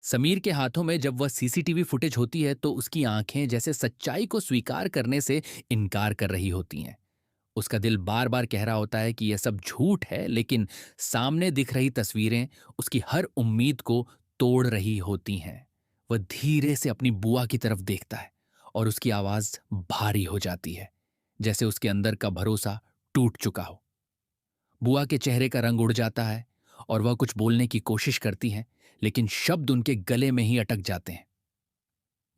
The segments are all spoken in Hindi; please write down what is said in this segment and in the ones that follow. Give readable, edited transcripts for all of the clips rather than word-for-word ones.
समीर के हाथों में जब वह सीसीटीवी फुटेज होती है तो उसकी आंखें जैसे सच्चाई को स्वीकार करने से इनकार कर रही होती हैं। उसका दिल बार बार कह रहा होता है कि यह सब झूठ है, लेकिन सामने दिख रही तस्वीरें उसकी हर उम्मीद को तोड़ रही होती हैं। वह धीरे से अपनी बुआ की तरफ देखता है और उसकी आवाज भारी हो जाती है, जैसे उसके अंदर का भरोसा टूट चुका हो। बुआ के चेहरे का रंग उड़ जाता है और वह कुछ बोलने की कोशिश करती हैं, लेकिन शब्द उनके गले में ही अटक जाते हैं।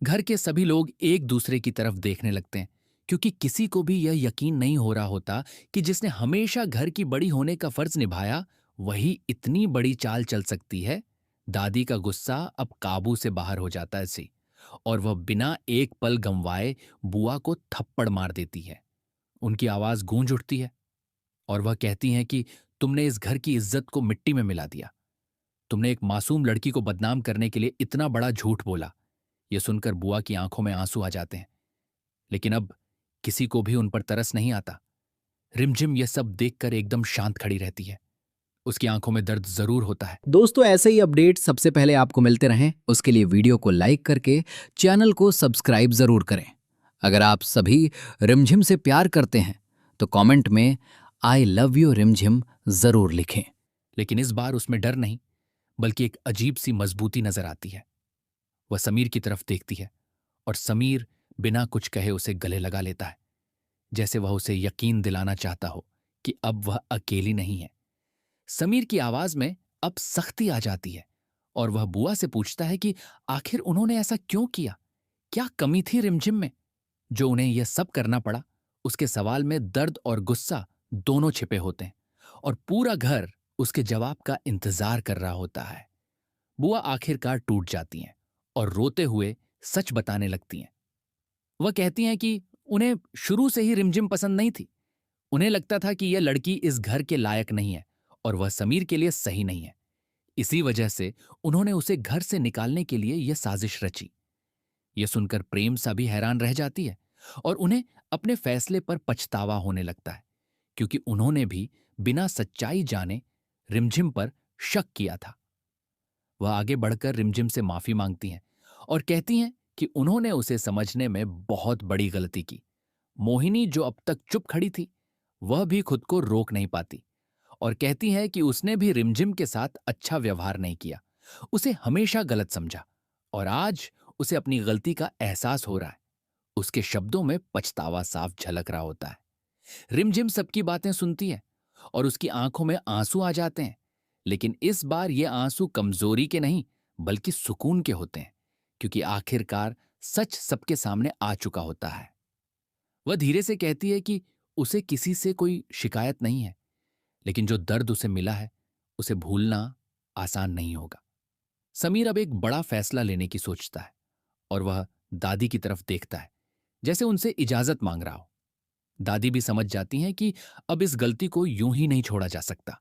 घर के सभी लोग एक दूसरे की तरफ देखने लगते हैं, क्योंकि किसी को भी यह यकीन नहीं हो रहा होता कि जिसने हमेशा घर की बड़ी होने का फर्ज निभाया, वही इतनी बड़ी चाल चल सकती है। दादी का गुस्सा अब काबू से बाहर हो जाता है सी, और वह बिना एक पल गंवाए बुआ को थप्पड़ मार देती है। उनकी आवाज गूंज उठती है और वह कहती हैं कि तुमने इस घर की इज्जत को मिट्टी में मिला दिया। तुमने एक मासूम लड़की को बदनाम करने के लिए इतना बड़ा झूठ बोला। यह सुनकर बुआ की आंखों में आंसू आ जाते हैं, लेकिन अब किसी को भी उन पर तरस नहीं आता। रिमझिम यह सब देखकर एकदम शांत खड़ी रहती है। उसकी आंखों में दर्द जरूर होता है। दोस्तों, ऐसे ही अपडेट सबसे पहले आपको मिलते रहें उसके लिए वीडियो को लाइक करके चैनल को सब्सक्राइब जरूर करें। अगर आप सभी रिमझिम से प्यार करते हैं तो कमेंट में आई लव यू रिमझिम जरूर लिखें। लेकिन इस बार उसमें डर नहीं, बल्कि एक अजीब सी मजबूती नजर आती है। वह समीर की तरफ देखती है और समीर बिना कुछ कहे उसे गले लगा लेता है, जैसे वह उसे यकीन दिलाना चाहता हो कि अब वह अकेली नहीं है। समीर की आवाज में अब सख्ती आ जाती है और वह बुआ से पूछता है कि आखिर उन्होंने ऐसा क्यों किया। क्या कमी थी रिमझिम में जो उन्हें यह सब करना पड़ा। उसके सवाल में दर्द और गुस्सा दोनों छिपे होते हैं और पूरा घर उसके जवाब का इंतजार कर रहा होता है। बुआ आखिरकार टूट जाती हैं और रोते हुए सच बताने लगती हैं। वह कहती हैं कि उन्हें शुरू से ही रिमझिम पसंद नहीं थी। उन्हें लगता था कि यह लड़की इस घर के लायक नहीं है और वह समीर के लिए सही नहीं है। इसी वजह से उन्होंने उसे घर से निकालने के लिए यह साजिश रची। यह सुनकर प्रेम सा भी हैरान रह जाती है और उन्हें अपने फैसले पर पछतावा होने लगता है, क्योंकि उन्होंने भी बिना सच्चाई जाने रिमझिम पर शक किया था। वह आगे बढ़कर रिमझिम से माफी मांगती हैं और कहती हैं कि उन्होंने उसे समझने में बहुत बड़ी गलती की। मोहिनी, जो अब तक चुप खड़ी थी, वह भी खुद को रोक नहीं पाती और कहती है कि उसने भी रिमझिम के साथ अच्छा व्यवहार नहीं किया, उसे हमेशा गलत समझा और आज उसे अपनी गलती का एहसास हो रहा है। उसके शब्दों में पछतावा साफ झलक रहा होता है। रिमझिम सबकी बातें सुनती है और उसकी आंखों में आंसू आ जाते हैं, लेकिन इस बार ये आंसू कमजोरी के नहीं, बल्कि सुकून के होते हैं, क्योंकि आखिरकार सच सबके सामने आ चुका होता है। वह धीरे से कहती है कि उसे किसी से कोई शिकायत नहीं है, लेकिन जो दर्द उसे मिला है उसे भूलना आसान नहीं होगा। समीर अब एक बड़ा फैसला लेने की सोचता है और वह दादी की तरफ देखता है, जैसे उनसे इजाजत मांग रहा हो। दादी भी समझ जाती हैं कि अब इस गलती को यूं ही नहीं छोड़ा जा सकता,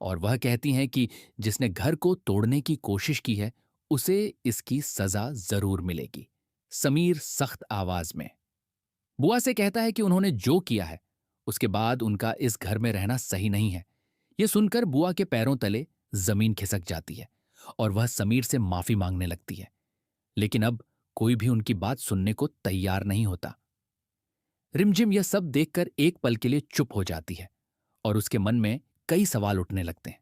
और वह कहती हैं कि जिसने घर को तोड़ने की कोशिश की है उसे इसकी सजा जरूर मिलेगी। समीर सख्त आवाज में बुआ से कहता है कि उन्होंने जो किया है उसके बाद उनका इस घर में रहना सही नहीं है। यह सुनकर बुआ के पैरों तले जमीन खिसक जाती है और वह समीर से माफी मांगने लगती है, लेकिन अब कोई भी उनकी बात सुनने को तैयार नहीं होता। रिमझिम यह सब देखकर एक पल के लिए चुप हो जाती है और उसके मन में कई सवाल उठने लगते हैं।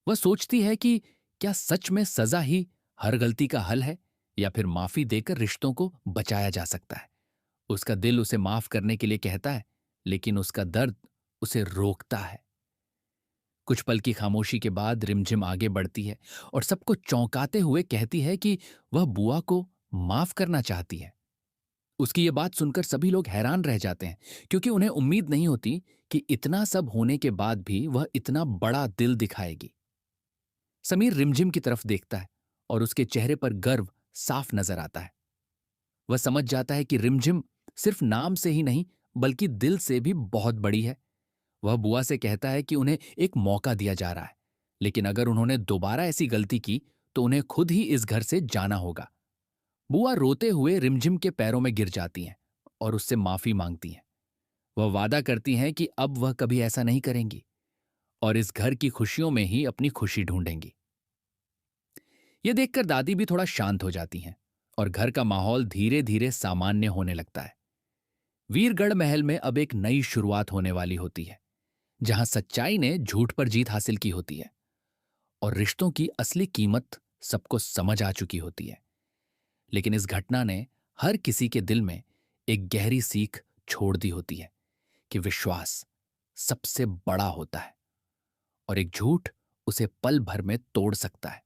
वह सोचती है कि क्या सच में सजा ही हर गलती का हल है, या फिर माफी देकर रिश्तों को बचाया जा सकता है। उसका दिल उसे माफ करने के लिए कहता है, लेकिन उसका दर्द उसे रोकता है। कुछ पल की खामोशी के बाद रिमझिम आगे बढ़ती है और सबको चौंकाते हुए कहती है कि वह बुआ को माफ करना चाहती है। उसकी ये बात सुनकर सभी लोग हैरान रह जाते हैं, क्योंकि उन्हें उम्मीद नहीं होती कि इतना सब होने के बाद भी वह इतना बड़ा दिल दिखाएगी। समीर रिमझिम की तरफ देखता है और उसके चेहरे पर गर्व साफ नजर आता है। वह समझ जाता है कि रिमझिम सिर्फ नाम से ही नहीं, बल्कि दिल से भी बहुत बड़ी है। वह बुआ से कहता है कि उन्हें एक मौका दिया जा रहा है, लेकिन अगर उन्होंने दोबारा ऐसी गलती की तो उन्हें खुद ही इस घर से जाना होगा। बुआ रोते हुए रिमझिम के पैरों में गिर जाती हैं और उससे माफी मांगती हैं। वह वादा करती हैं कि अब वह कभी ऐसा नहीं करेंगी और इस घर की खुशियों में ही अपनी खुशी ढूंढेंगी। यह देखकर दादी भी थोड़ा शांत हो जाती हैं और घर का माहौल धीरे धीरे सामान्य होने लगता है। वीरगढ़ महल में अब एक नई शुरुआत होने वाली होती है, जहां सच्चाई ने झूठ पर जीत हासिल की होती है और रिश्तों की असली कीमत सबको समझ आ चुकी होती है। लेकिन इस घटना ने हर किसी के दिल में एक गहरी सीख छोड़ दी होती है कि विश्वास सबसे बड़ा होता है और एक झूठ उसे पल भर में तोड़ सकता है।